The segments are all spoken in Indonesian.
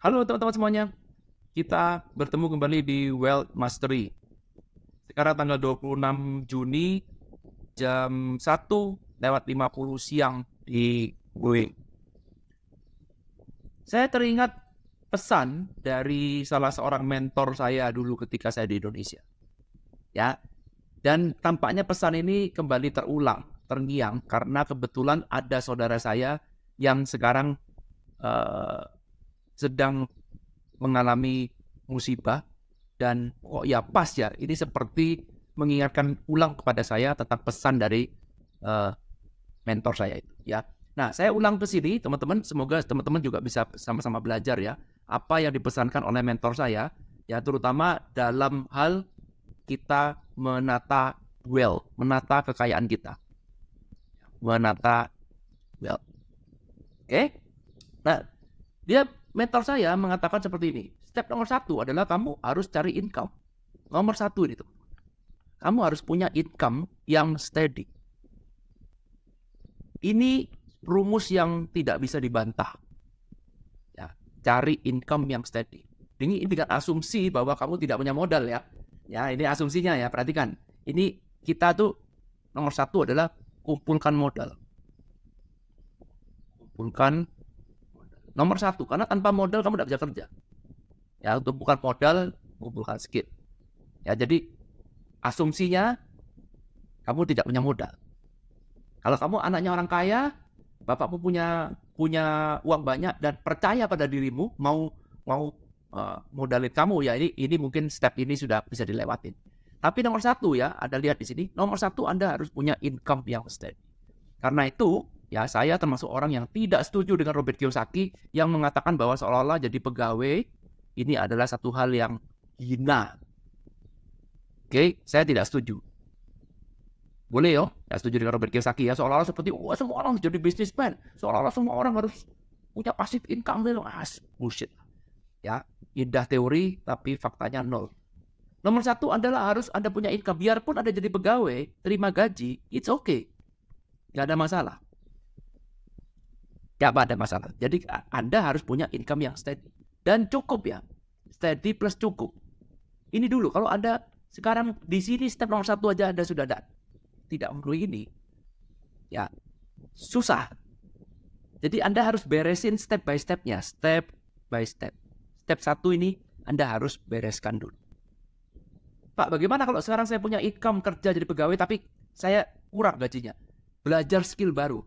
Halo teman-teman semuanya, kita bertemu kembali di Wealth Mastery. Sekarang tanggal 26 Juni jam 1:50 siang di WIB. Saya teringat pesan dari salah seorang mentor saya dulu ketika saya di Indonesia. Ya, dan tampaknya pesan ini kembali terulang, terngiang karena kebetulan ada saudara saya yang sekarang uh, sedang mengalami musibah dan ya pas ya ini seperti mengingatkan ulang kepada saya tentang pesan dari uh, mentor saya itu ya. Nah, saya ulang ke sini teman-teman, semoga teman-teman juga bisa sama-sama belajar ya apa yang dipesankan oleh mentor saya ya, terutama dalam hal kita menata menata kekayaan kita, menata wealth. Oke? Nah, dia mentor saya mengatakan seperti ini. Step nomor 1 adalah kamu harus cari income. Nomor 1 itu. Kamu harus punya income yang steady. Ini rumus yang tidak bisa dibantah. Ya, cari income yang steady. Ini dengan asumsi bahwa kamu tidak punya modal ya. Ya, ini asumsinya ya, perhatikan. Ini kita tuh nomor 1 adalah kumpulkan modal. Kumpulkan nomor 1, karena tanpa modal kamu tidak bisa kerja. Ya, untuk bukan modal, kumpulkan skill. Ya, jadi asumsinya kamu tidak punya modal. Kalau kamu anaknya orang kaya, bapakmu punya uang banyak dan percaya pada dirimu, mau modalin kamu ya, ini mungkin step ini sudah bisa dilewatin. Tapi nomor 1 ya, Anda lihat di sini, nomor 1 Anda harus punya income yang steady. Karena itu, ya saya termasuk orang yang tidak setuju dengan Robert Kiyosaki yang mengatakan bahwa seolah-olah jadi pegawai ini adalah satu hal yang hina. Oke, saya tidak setuju. Boleh yo, ya setuju dengan Robert Kiyosaki ya, seolah-olah seperti wah semua orang jadi businessman, seolah-olah semua orang harus punya passive income dulu. Bullshit. Ya, indah teori tapi faktanya nol. Nomor 1 adalah harus Anda punya income. Biarpun Anda jadi pegawai, terima gaji, it's okay. Gak ada masalah. Gak ada masalah. Jadi Anda harus punya income yang steady. Dan cukup ya. Steady plus cukup. Ini dulu, kalau Anda sekarang di sini step nomor 1 aja Anda sudah tidak perlu ini. Ya, susah. Jadi Anda harus beresin step by stepnya. Step by step. Step 1 ini Anda harus bereskan dulu. Pak, bagaimana kalau sekarang saya punya income kerja jadi pegawai tapi saya kurang gajinya? Belajar skill baru,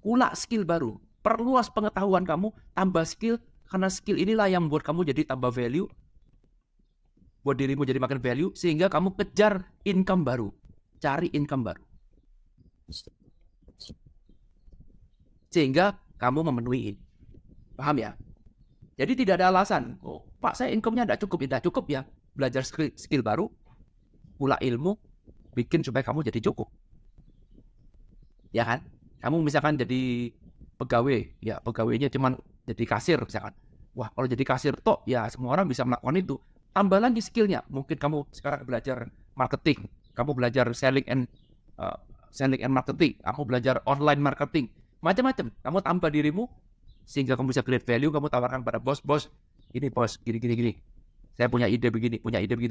ulang skill baru, perluas pengetahuan kamu, tambah skill, karena skill inilah yang membuat kamu jadi tambah value, buat dirimu jadi makin value, sehingga kamu kejar income baru, cari income baru, sehingga kamu memenuhi ini. Paham ya? Jadi tidak ada alasan, oh Pak saya income-nya tidak cukup, tidak cukup ya, belajar skill baru, pula ilmu, bikin supaya kamu jadi cukup. Ya kan? Kamu misalkan jadi pegawai, ya pegawainya cuma jadi kasir misalkan. Wah, kalau jadi kasir toh ya semua orang bisa melakukan itu. Tambah lagi skillnya. Mungkin kamu sekarang belajar marketing, kamu belajar selling and marketing, kamu belajar online marketing, macam-macam. Kamu tambah dirimu sehingga kamu bisa create value, kamu tawarkan pada bos, ini bos, gini. Saya punya ide begini,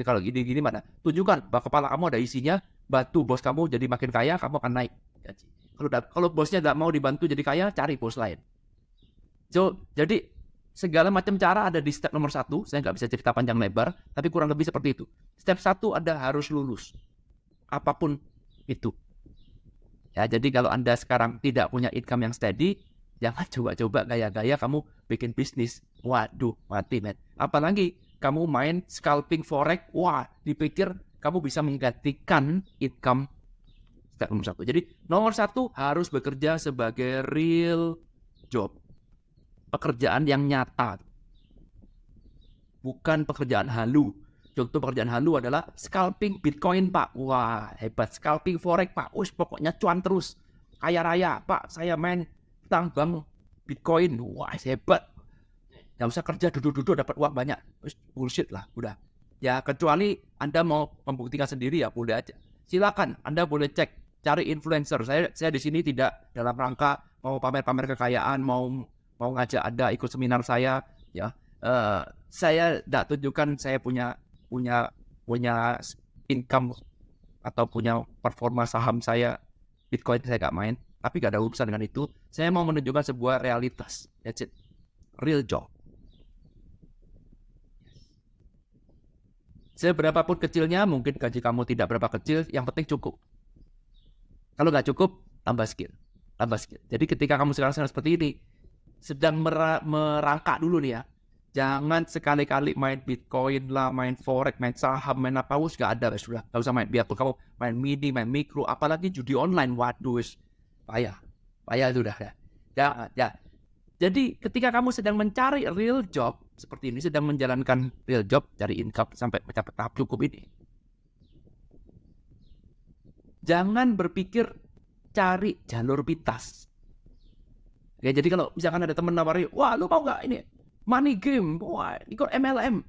kalau gini mana? Tunjukkan bahwa kepala kamu ada isinya, bantu bos kamu jadi makin kaya, kamu akan naik gaji. Kalau bosnya tidak mau dibantu jadi kaya, cari bos lain. Jadi segala macam cara ada di step nomor 1. Saya nggak bisa cerita panjang lebar, tapi kurang lebih seperti itu. Step 1 Anda harus lulus, apapun itu. Ya, jadi kalau Anda sekarang tidak punya income yang steady, jangan coba-coba gaya-gaya kamu bikin bisnis. Waduh, mati men. Apalagi kamu main scalping forex, wah, dipikir kamu bisa menggantikan income. Step nomor 1. Jadi nomor 1 harus bekerja sebagai real job. Pekerjaan yang nyata. Bukan pekerjaan halu. Contoh pekerjaan halu adalah scalping Bitcoin, Pak. Wah, hebat. Scalping forex, Pak. Pokoknya cuan terus. Kaya raya, Pak. Saya main tambang Bitcoin. Wah, hebat. Gak usah kerja, duduk-duduk dapat uang banyak. Bullshit lah, udah. Ya, kecuali Anda mau membuktikan sendiri ya, boleh aja. Silakan, Anda boleh cek, cari influencer. Saya di sini tidak dalam rangka mau pamer-pamer kekayaan, mau ngajak Anda ikut seminar saya, ya. Saya tidak tunjukkan saya punya income atau punya performa saham saya Bitcoin, saya nggak main, tapi nggak ada urusan dengan itu. Saya mau menunjukkan sebuah realitas. That's it. Real job. Seberapapun kecilnya, mungkin gaji kamu tidak berapa kecil, yang penting cukup. Kalau nggak cukup, tambah skill. Jadi ketika kamu sekarang seperti ini, sedang merangkak dulu nih ya. Jangan sekali-kali main Bitcoin lah, main forex, main saham, main apa, nggak ada, sudah. Nggak usah main. Biarpun kamu main mini, main mikro, apalagi judi online, waduh, payah sudah ya. Jangan, ya. Jadi ketika kamu sedang mencari real job seperti ini, sedang menjalankan real job, cari income sampai mencapai tahap cukup ini, jangan berpikir cari jalur pintas. Ya, jadi kalau misalkan ada teman nawari, wah lu mau nggak ini money game, wah ikut MLM,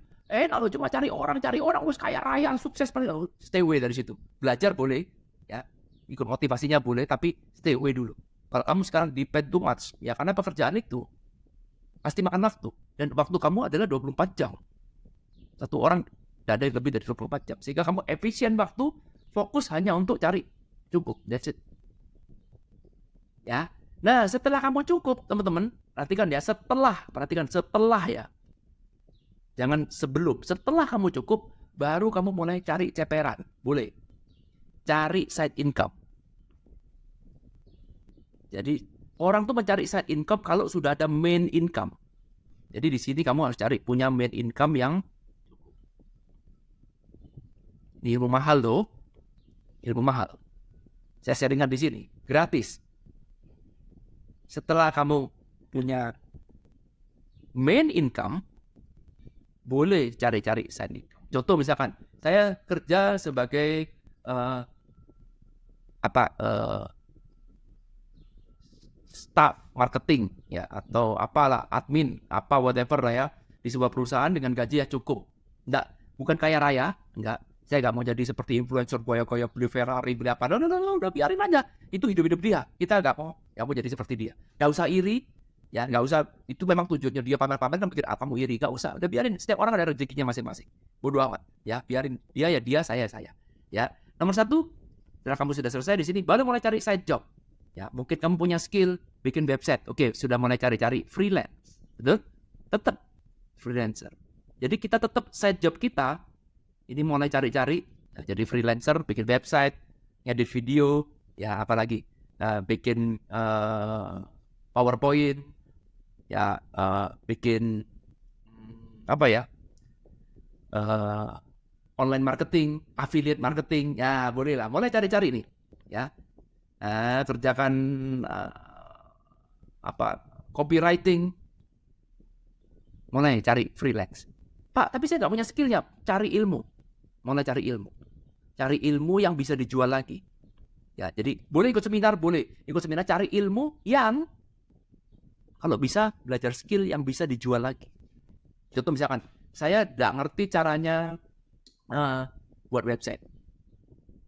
lu cuma cari orang harus kaya raya, sukses, stay away dari situ. Belajar boleh, ya, ikut motivasinya boleh, tapi stay away dulu. Kalau kamu sekarang depend too much, ya karena pekerjaan itu pasti makan waktu. Dan waktu kamu adalah 24 jam. Satu orang tidak ada yang lebih dari 24 jam. Sehingga kamu efisien waktu, fokus hanya untuk cari cukup. That's it. Ya. Nah, setelah kamu cukup, teman-teman, perhatikan setelah ya. Jangan sebelum. Setelah kamu cukup, baru kamu mulai cari ceperan. Boleh. Cari side income. Jadi orang tuh mencari side income kalau sudah ada main income. Jadi di sini kamu harus cari punya main income yang ilmu mahal loh. Ilmu mahal. Saya sharingkan di sini, gratis. Setelah kamu punya main income, boleh cari-cari side income. Contoh misalkan, saya kerja sebagai staff marketing ya, atau apalah, admin, whatever lah ya, di sebuah perusahaan dengan gaji yang cukup. Bukan kaya raya, enggak. Saya nggak mau jadi seperti influencer goya-goya beli Ferrari, beli apa. No, udah biarin aja. Itu hidup dia. Kita nggak mau jadi seperti dia. Nggak usah iri, ya nggak usah. Itu memang tujuannya dia pamer-pamer kan, pikir apa mau iri, nggak usah. Udah biarin. Setiap orang ada rezekinya masing-masing. Bodoh amat, ya biarin dia ya dia, saya. Ya, nomor 1, setelah kamu sudah selesai di sini, baru mulai cari side job. Ya, mungkin kamu punya skill bikin website. Oke, sudah mulai cari freelance. Betul? Tetap freelancer. Jadi kita tetap side job kita ini mulai cari jadi freelancer, bikin website, ngedit video, ya apalagi bikin PowerPoint, ya bikin online marketing, affiliate marketing, ya boleh lah, mulai cari nih, ya. Kerjakan copywriting, mulai cari freelance. Pak, tapi saya nggak punya skillnya. Mulai cari ilmu yang bisa dijual lagi. Ya, jadi boleh ikut seminar, cari ilmu yang kalau bisa belajar skill yang bisa dijual lagi. Contoh misalkan, saya nggak ngerti caranya buat website.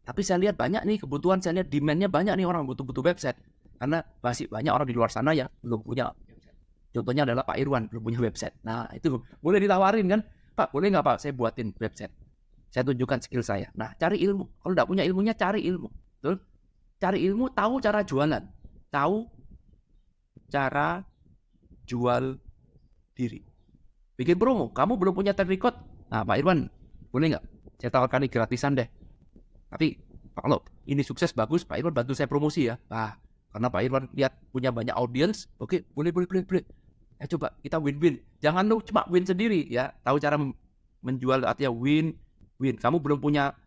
Tapi saya lihat banyak nih kebutuhan, saya lihat demand-nya banyak nih, orang butuh website. Karena masih banyak orang di luar sana yang belum punya website. Contohnya adalah Pak Irwan, belum punya website. Nah, itu boleh ditawarin kan, Pak, boleh nggak Pak, saya buatin website. Saya tunjukkan skill saya. Nah, cari ilmu. Kalau nggak punya ilmunya, cari ilmu. Betul? Cari ilmu, tahu cara jualan. Tahu cara jual diri. Bikin promo. Kamu belum punya track record. Nah, Pak Irwan, boleh nggak? Saya tawarkan ini gratisan deh. Tapi kalau ini sukses bagus, Pak Irwan bantu saya promosi ya. Nah, karena Pak Irwan lihat punya banyak audiens, oke, boleh. Coba kita win-win. Jangan lu cuma win sendiri ya. Tahu cara menjual, artinya win. Kamu belum punya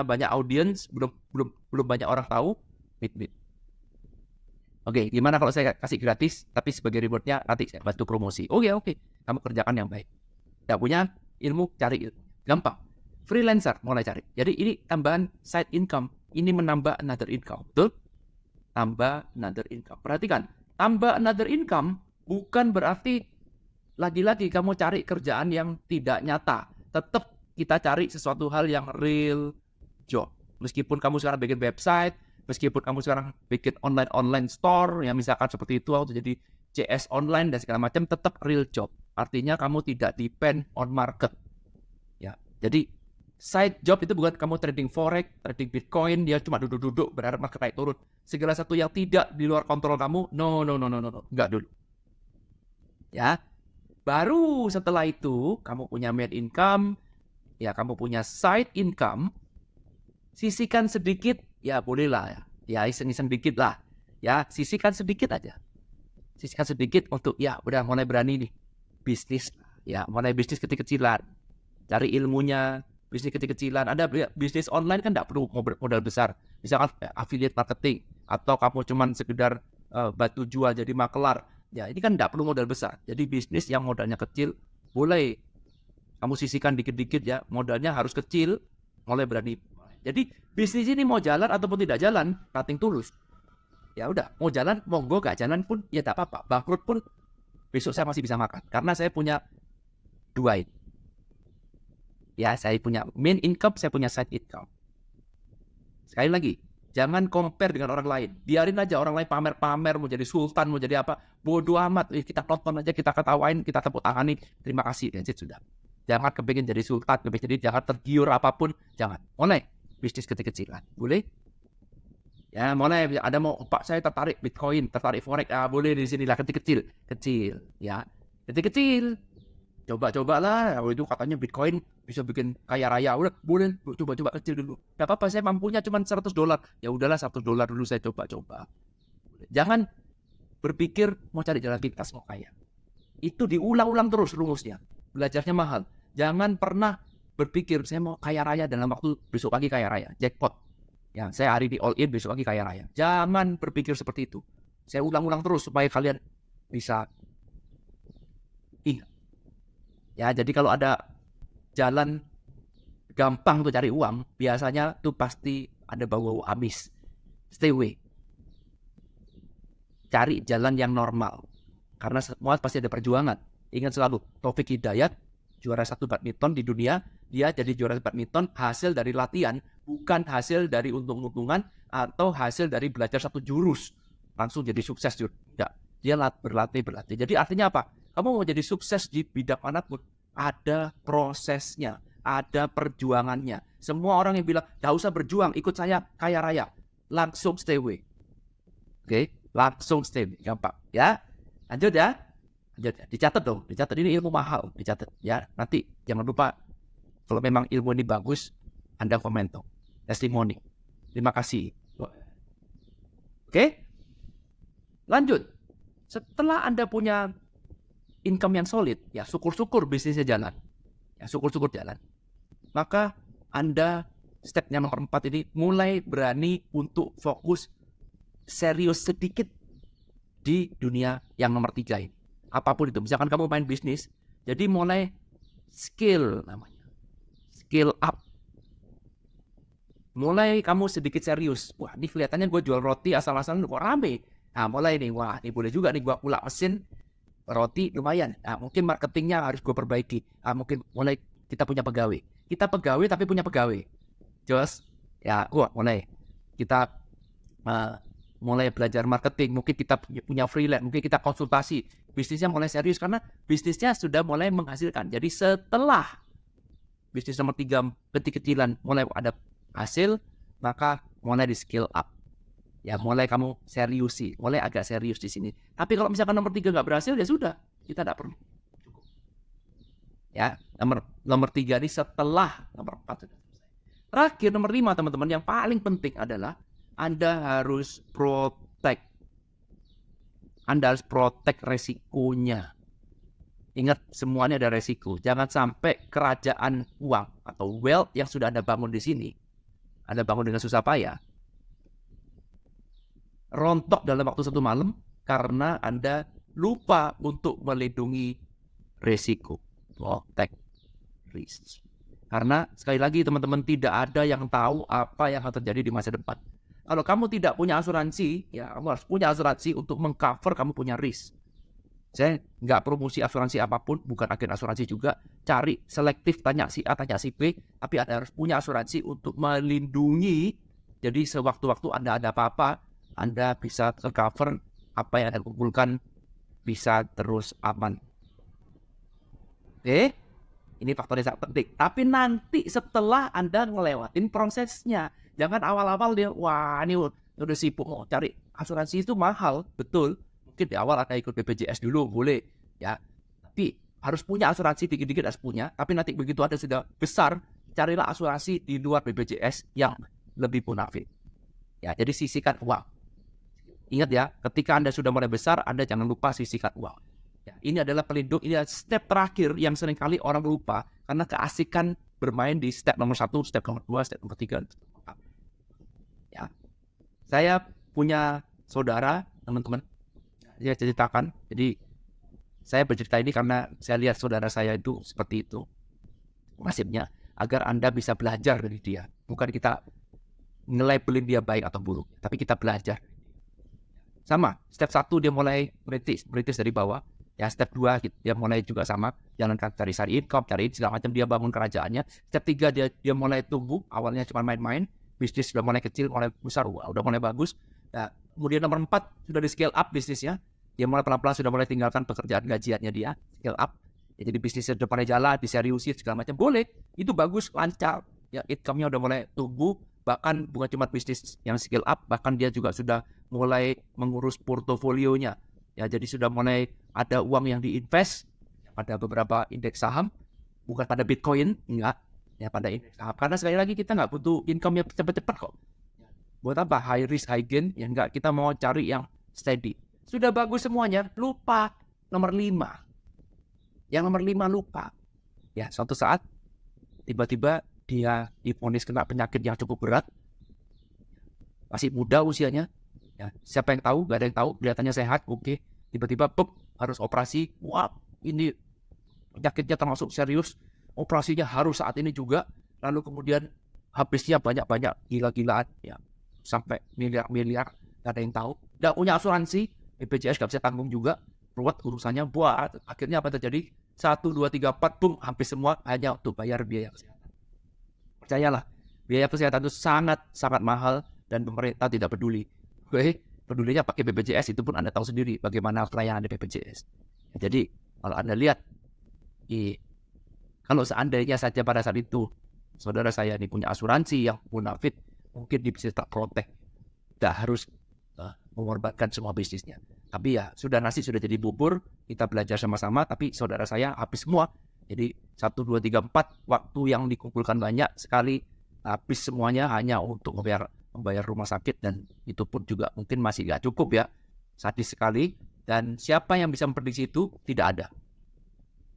banyak audiens, belum banyak orang tahu, win. Oke, gimana kalau saya kasih gratis, tapi sebagai rewardnya nanti saya bantu promosi. Oke. Kamu kerjakan yang baik. Tidak punya ilmu, cari ilmu. Gampang. Freelancer mulai cari. Jadi ini tambahan side income. Ini menambah another income. Betul? Tambah another income. Perhatikan. Tambah another income bukan berarti lagi-lagi kamu cari kerjaan yang tidak nyata. Tetap kita cari sesuatu hal yang real job. Meskipun kamu sekarang bikin website, meskipun kamu sekarang bikin online store, yang misalkan seperti itu, atau jadi CS online dan segala macam, tetap real job. artinya kamu tidak depend on market. Ya, jadi side job itu bukan kamu trading forex, trading bitcoin, dia cuma duduk-duduk berharap market naik turun. Segala satu yang tidak di luar kontrol kamu, no, enggak dulu. Ya, baru setelah itu kamu punya main income, ya kamu punya side income, sisihkan sedikit, ya bolehlah ya iseng-iseng dikit lah, ya sisihkan sedikit aja. Sisihkan sedikit untuk ya udah mulai berani nih bisnis, ya mulai bisnis kecil-kecilan, cari ilmunya, bisnis kecil-kecilan. Ada bisnis online kan tidak perlu modal besar, misalkan affiliate marketing atau kamu cuman sekedar batu jual jadi makelar, ya ini kan tidak perlu modal besar. Jadi bisnis yang modalnya kecil boleh kamu sisihkan dikit-dikit ya, modalnya harus kecil, mulai berani. Jadi bisnis ini mau jalan ataupun tidak jalan, nothing tulus. Ya udah, mau jalan, monggo, gak jalan pun ya tak apa-apa. Bangkrut pun besok saya masih bisa makan karena saya punya dua ini. Ya, saya punya main income, saya punya side income. Sekali lagi, jangan compare dengan orang lain. Biarin aja orang lain pamer-pamer, mau jadi sultan, mau jadi apa, bodoh amat. Kita tonton aja, kita ketawain, kita tepuk tangani, terima kasih, dan sudah. Jangan kepingin jadi sultan, jangan tergiur apapun, jangan. Mulai bisnis kecil-kecilan, boleh? Ya, mulai ada mau Pak saya tertarik Bitcoin, tertarik forex, boleh di sini lah kecil, ya. Kecil. Coba-cobalah, itu katanya Bitcoin bisa bikin kaya raya. Udah, boleh coba kecil dulu. Enggak apa-apa, saya mampunya cuma $100. Ya udahlah, $100 dulu saya coba-coba. Jangan berpikir mau cari jalan pintas mau kaya. Itu diulang-ulang terus rumusnya. Belajarnya mahal. Jangan pernah berpikir saya mau kaya raya dalam waktu besok pagi kaya raya, jackpot. Ya, saya hari ini all in, besok lagi kaya raya. Jangan berpikir seperti itu. Saya ulang-ulang terus supaya kalian bisa ingat. Ya, jadi kalau ada jalan gampang untuk cari uang, biasanya tuh pasti ada bau amis. Stay away. Cari jalan yang normal. Karena semua pasti ada perjuangan. Ingat selalu, Taufik Hidayat, juara 1 badminton di dunia, dia jadi juara badminton hasil dari latihan, bukan hasil dari untung-untungan atau hasil dari belajar satu jurus langsung jadi sukses. Tidak, dia berlatih. Jadi artinya apa? Kamu mau jadi sukses di bidang manapun, ada prosesnya, ada perjuangannya. Semua orang yang bilang tidak usah berjuang, ikut saya kaya raya, langsung stay away. Oke, langsung stay away, gampang ya. Lanjut ya. Dicatat dong, dicatat, ini ilmu mahal, dicatat ya. Nanti jangan lupa kalau memang ilmu ini bagus, Anda komen dong, testimoni. Terima kasih. Oke, lanjut. Setelah Anda punya income yang solid, ya syukur-syukur bisnisnya jalan, ya syukur-syukur jalan. Maka Anda stepnya nomor 4 ini mulai berani untuk fokus serius sedikit di dunia yang nomor 3 ini. Apapun itu, misalkan kamu main bisnis, jadi mulai skill namanya, skill up. Mulai kamu sedikit serius. Wah, ini kelihatannya gue jual roti asal-asalan kok rame. Nah, mulai nih, wah, ini boleh juga nih gue ulak mesin roti lumayan. Nah, mungkin marketingnya harus gue perbaiki. Mungkin mulai kita punya pegawai. Kita pegawai tapi punya pegawai. Just, ya, mulai kita mulai belajar marketing, mungkin kita punya freelance, mungkin kita konsultasi, bisnisnya mulai serius karena bisnisnya sudah mulai menghasilkan. Jadi setelah bisnis nomor 3 kecil-kecilan mulai ada hasil, maka mulai di skill up. Ya, mulai kamu seriusi, mulai agak serius di sini. Tapi kalau misalkan nomor 3 nggak berhasil, ya sudah, kita tidak perlu. Ya, nomor 3 ini setelah nomor 4 sudah selesai. Terakhir nomor 5 teman-teman, yang paling penting adalah Anda harus protect. Anda harus protect resikonya. Ingat, semuanya ada resiko. Jangan sampai kerajaan uang atau wealth yang sudah Anda bangun di sini, Anda bangun dengan susah payah, rontok dalam waktu 1 malam karena Anda lupa untuk melindungi resiko. Protect risk. Karena sekali lagi teman-teman, tidak ada yang tahu apa yang akan terjadi di masa depan. Kalau kamu tidak punya asuransi, ya kamu harus punya asuransi untuk mengcover kamu punya risk. Saya nggak promosi asuransi apapun, bukan agen asuransi juga. Cari selektif, tanya si A, tanya si B, tapi Anda harus punya asuransi untuk melindungi. Jadi sewaktu-waktu Anda ada apa-apa, Anda bisa tercover, apa yang Anda kumpulkan bisa terus aman. Oke, ini faktor yang sangat penting. Tapi nanti setelah Anda ngelewatin prosesnya, jangan awal-awal dia, wah ini udah sibuk mau cari asuransi itu mahal, betul. Mungkin di awal Anda ikut BPJS dulu, boleh ya. Tapi harus punya asuransi, dikit-dikit harus punya. Tapi nanti begitu Anda sudah besar, carilah asuransi di luar BPJS yang lebih bonafit. Ya, jadi sisihkan uang. Ingat ya, ketika Anda sudah mulai besar, Anda jangan lupa sisihkan uang. Ya, ini adalah pelindung, ini adalah step terakhir yang seringkali orang lupa karena keasikan bermain di step nomor 1, step nomor 2, step nomor 3. Ya, saya punya saudara, teman-teman, dia ceritakan. Jadi saya bercerita ini karena saya lihat saudara saya itu seperti itu nasibnya, agar Anda bisa belajar dari dia. Bukan kita nge-labelin dia baik atau buruk, tapi kita belajar. Sama, step 1 dia mulai merintis dari bawah. Ya, step 2 dia mulai juga sama, jalankan cari income, cari segala macam, dia bangun kerajaannya. Step 3 dia mulai tumbuh, awalnya cuma main-main, bisnis sudah mulai kecil, mulai besar, udah mulai bagus. Nah, kemudian nomor 4 sudah di scale up bisnisnya. Dia mulai pelan-pelan sudah mulai tinggalkan pekerjaan gajiannya dia, scale up. Ya, jadi bisnisnya sudah mulai jalan, diseriusin segala macam, boleh. Itu bagus, lancar. Ya, income-nya udah mulai tumbuh, bahkan bukan cuma bisnis yang scale up, bahkan dia juga sudah mulai mengurus portofolionya. Ya, jadi sudah mulai ada uang yang diinvest pada beberapa indeks saham, bukan pada Bitcoin, enggak, ya pada indeks saham. Karena sekali lagi kita nggak butuh income yang cepat-cepat kok. Buat apa high risk high gain? Ya enggak, kita mau cari yang steady. Sudah bagus semuanya, lupa nomor 5. Yang nomor 5 lupa. Ya, suatu saat tiba-tiba dia divonis kena penyakit yang cukup berat. Masih muda usianya. Ya, siapa yang tahu? Gak ada yang tahu. Kelihatannya sehat, oke. Tiba-tiba harus operasi. Wah, ini penyakitnya termasuk serius. Operasinya harus saat ini juga. Lalu kemudian habisnya banyak-banyak, gila-gilaan. Ya, sampai miliar-miliar. Gak ada yang tahu. Gak punya asuransi. BPJS gak bisa tanggung juga. Ruwet urusannya. Buat akhirnya apa terjadi? 1, 2, 3, 4, habis semua hanya untuk bayar biaya kesehatan. Percayalah, biaya kesehatan itu sangat-sangat mahal dan pemerintah tidak peduli. Oke, pedulinya pakai BPJS, itu pun Anda tahu sendiri bagaimana pelayanan di BPJS. Jadi, kalau Anda lihat, kalau seandainya saja pada saat itu, saudara saya ini punya asuransi yang bonafit, mungkin dia bisa terprotek. Tidak harus mengorbankan semua bisnisnya. Tapi ya, nasi sudah jadi bubur, kita belajar sama-sama, tapi saudara saya habis semua. Jadi 1, 2, 3, 4, waktu yang dikumpulkan banyak sekali, habis semuanya hanya untuk membayar rumah sakit, dan itu pun juga mungkin masih gak cukup ya. Sadis sekali. Dan siapa yang bisa memprediksi itu? Tidak ada.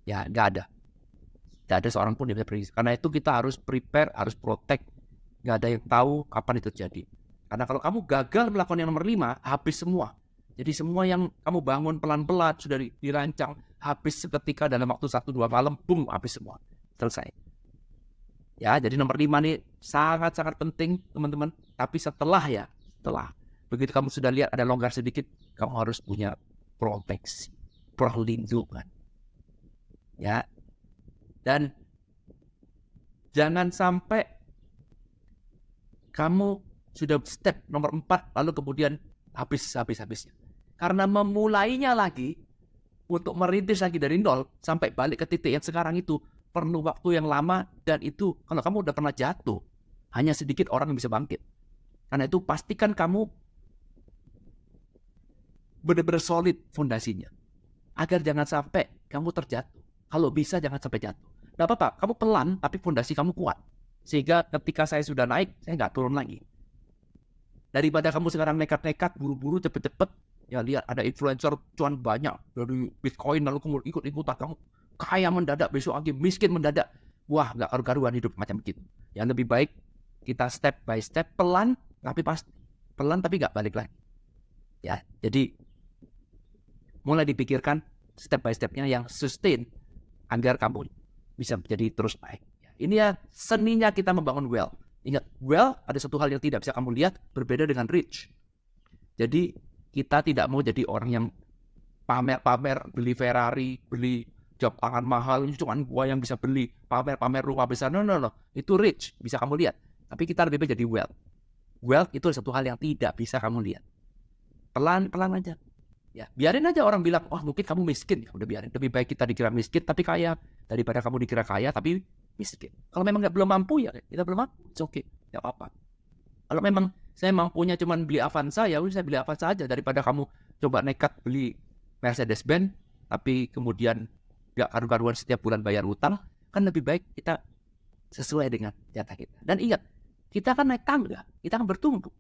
Ya, gak ada. Tidak ada seorang pun yang bisa prediksi. Karena itu kita harus prepare, harus protect. Gak ada yang tahu kapan itu terjadi. Karena kalau kamu gagal melakukan yang nomor 5, habis semua. Jadi semua yang kamu bangun pelan-pelan, sudah dirancang, habis seketika dalam waktu 1-2 malam, habis semua. Selesai. Ya, jadi nomor 5 nih sangat-sangat penting, teman-teman. Tapi setelah begitu kamu sudah lihat ada longgar sedikit, kamu harus punya proteksi, perlindungan. Ya. Dan jangan sampai kamu sudah step nomor 4 lalu kemudian habisnya. Karena memulainya lagi, untuk merintis lagi dari nol sampai balik ke titik yang sekarang itu perlu waktu yang lama, dan itu kalau kamu udah pernah jatuh, hanya sedikit orang yang bisa bangkit. Karena itu pastikan kamu benar-benar solid fondasinya, agar jangan sampai kamu terjatuh. Kalau bisa jangan sampai jatuh. Gak apa-apa, kamu pelan tapi fondasi kamu kuat. Sehingga ketika saya sudah naik, saya nggak turun lagi. Daripada kamu sekarang nekat-nekat, buru-buru, cepet-cepet, ya lihat ada influencer cuan banyak dari Bitcoin, lalu kemudian ikut-ikutan, kamu kaya mendadak, besok lagi miskin mendadak. Wah, nggak karu-karuan hidup macam gitu. Yang lebih baik kita step by step, pelan tapi pasti. Pelan tapi nggak balik lagi. Ya, jadi mulai dipikirkan step by stepnya yang sustain agar kamu bisa menjadi terus baik. Ini ya seninya kita membangun wealth. Ingat, wealth ada satu hal yang tidak bisa kamu lihat, berbeda dengan rich. Jadi kita tidak mau jadi orang yang pamer-pamer, beli Ferrari, beli jam tangan mahal, ini cuma gua yang bisa beli, pamer-pamer rumah besar. No. Itu rich, bisa kamu lihat. Tapi kita lebih baik jadi wealth. Wealth itu satu hal yang tidak bisa kamu lihat. Pelan-pelan aja. Ya, biarin aja orang bilang, wah mungkin kamu miskin. Ya udah biarin. Lebih baik kita dikira miskin tapi kaya daripada kamu dikira kaya tapi miskin. Kalau memang belum mampu ya kita belum mampu. It's okay. Nggak apa-apa. Kalau memang saya mampunya cuman beli Avanza, ya udah saya beli Avanza aja daripada kamu coba nekat beli Mercedes-Benz tapi kemudian nggak karu-karuan setiap bulan bayar utang. Kan lebih baik kita sesuai dengan jatah kita. Dan ingat, kita kan naik tangga, kita kan bertumbuh.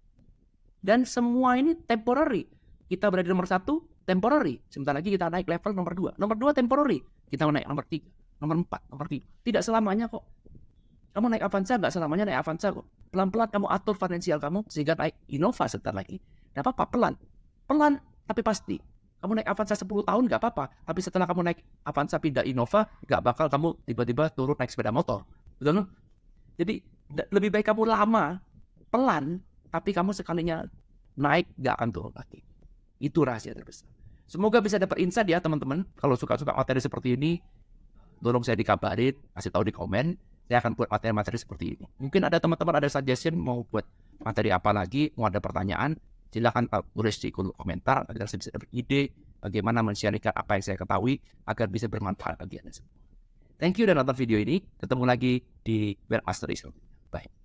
Dan semua ini temporary. Kita berada di nomor 1, temporary. Sebentar lagi kita naik level nomor 2. Nomor 2 temporary. Kita naik nomor 3, nomor 4, nomor 5. Tidak selamanya kok. Kamu naik Avanza, nggak selamanya naik Avanza kok. Pelan-pelan kamu atur finansial kamu sehingga naik Innova sebentar lagi. Nggak apa-apa, pelan. Pelan, tapi pasti. Kamu naik Avanza 10 tahun nggak apa-apa. Tapi setelah kamu naik Avanza pindah Innova, nggak bakal kamu tiba-tiba turun naik sepeda motor. Betul? Jadi lebih baik kamu lama, pelan, tapi kamu sekalinya naik nggak akan turun lagi. Itu rahasia terbesar. Semoga bisa dapat insight ya teman-teman. Kalau suka-suka materi seperti ini, tolong saya dikabarin, kasih tahu di komen. Saya akan buat materi-materi seperti ini. Mungkin ada teman-teman ada suggestion mau buat materi apa lagi, mau ada pertanyaan, silahkan tulis di kolom komentar agar saya bisa dapat ide bagaimana men-sharingkan apa yang saya ketahui agar bisa bermanfaat bagi Anda semua. Thank you dan nonton video ini. Ketemu lagi di Wealth Mastery. Bye.